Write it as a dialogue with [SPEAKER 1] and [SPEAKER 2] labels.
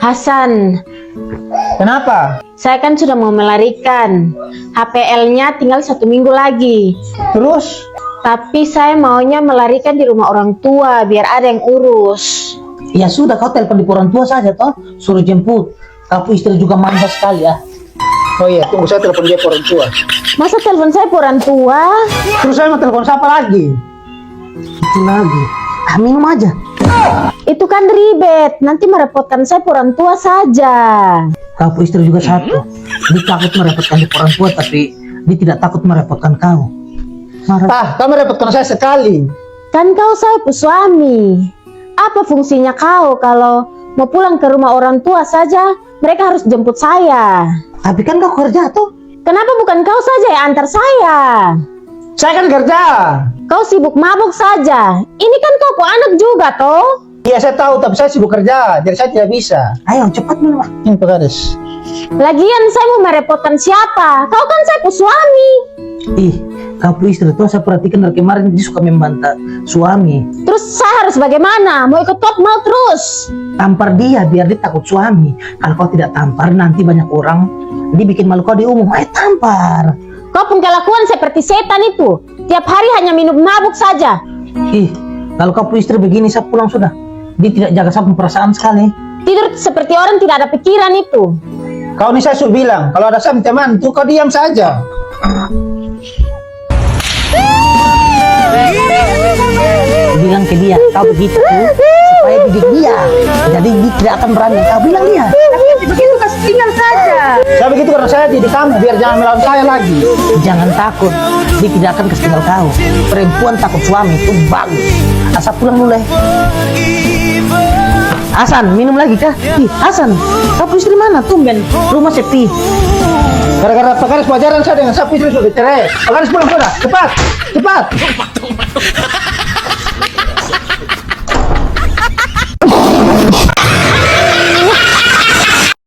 [SPEAKER 1] Hasan,
[SPEAKER 2] Kenapa?
[SPEAKER 1] saya kan sudah mau melarikan. HPL-nya tinggal 1 minggu lagi.
[SPEAKER 2] Terus?
[SPEAKER 1] Tapi saya maunya melarikan di rumah orang tua biar ada yang urus.
[SPEAKER 2] Ya sudah, kau telepon di orang tua saja toh, suruh jemput. Kau istri juga manja sekali ya. Oh iya, tunggu saya telepon dia ke orang tua.
[SPEAKER 1] Masa telepon saya ke orang tua?
[SPEAKER 2] Terus saya mau telepon siapa lagi? Itu lagi. Minum aja.
[SPEAKER 1] Itu kan ribet, nanti merepotkan saya ke orang tua saja.
[SPEAKER 2] Kau istri juga satu. Dia takut merepotkan di orang tua, tapi dia tidak takut merepotkan kau. Kau merepotkan saya sekali.
[SPEAKER 1] Kan kau saya suami. Apa fungsinya kau kalau mau pulang ke rumah orang tua saja, mereka harus jemput saya.
[SPEAKER 2] Tapi kan kau kerja tuh.
[SPEAKER 1] Kenapa bukan kau saja yang antar saya?
[SPEAKER 2] Saya kan kerja.
[SPEAKER 1] Kau sibuk mabuk saja. Ini kan kau anak juga toh.
[SPEAKER 2] Iya saya tahu, tapi saya sibuk kerja, jadi saya tidak bisa. Ayo cepat minum. Ini pekaris.
[SPEAKER 1] Lagian saya mau merepotkan siapa? Kau kan saya suami.
[SPEAKER 2] Ih, kau istri tuh saya perhatikan dari kemarin dia suka membantah suami.
[SPEAKER 1] Terus saya harus bagaimana? Mau ikut top mau terus?
[SPEAKER 2] Tampar dia biar dia takut suami. Kalau kau tidak tampar nanti banyak orang dia bikin malu kau di umum. Ayo tampar.
[SPEAKER 1] Kau pun kelakuan seperti setan itu. Tiap hari hanya minum mabuk saja.
[SPEAKER 2] Ih, kalau kau istri begini saya pulang sudah. Dia tidak jaga sama perasaan sekali.
[SPEAKER 1] Tidur seperti orang tidak ada pikiran itu.
[SPEAKER 2] Kau ini saya sudah bilang, kalau ada sama teman tuh kau diam saja. Bilang ke dia, kau begitu supaya didik dia. Jadi dia tidak akan berani. Kau bilang dia.
[SPEAKER 1] Tapi begitu kasih tinggal saja.
[SPEAKER 2] Saya begitu karena saya didik kamu biar jangan melawan saya lagi. Jangan takut, dia tidak akan kasih tinggal kau. Perempuan takut suami itu bagus. Asal pulang dulu. Hasan, minum lagi kah? Ih, Hasan, kau istri mana? Tumben, rumah sepi. Gara-gara pekaris pacaran saya dengan sapu istri sudah cerai. Pekaris pulang sudah, cepat, cepat.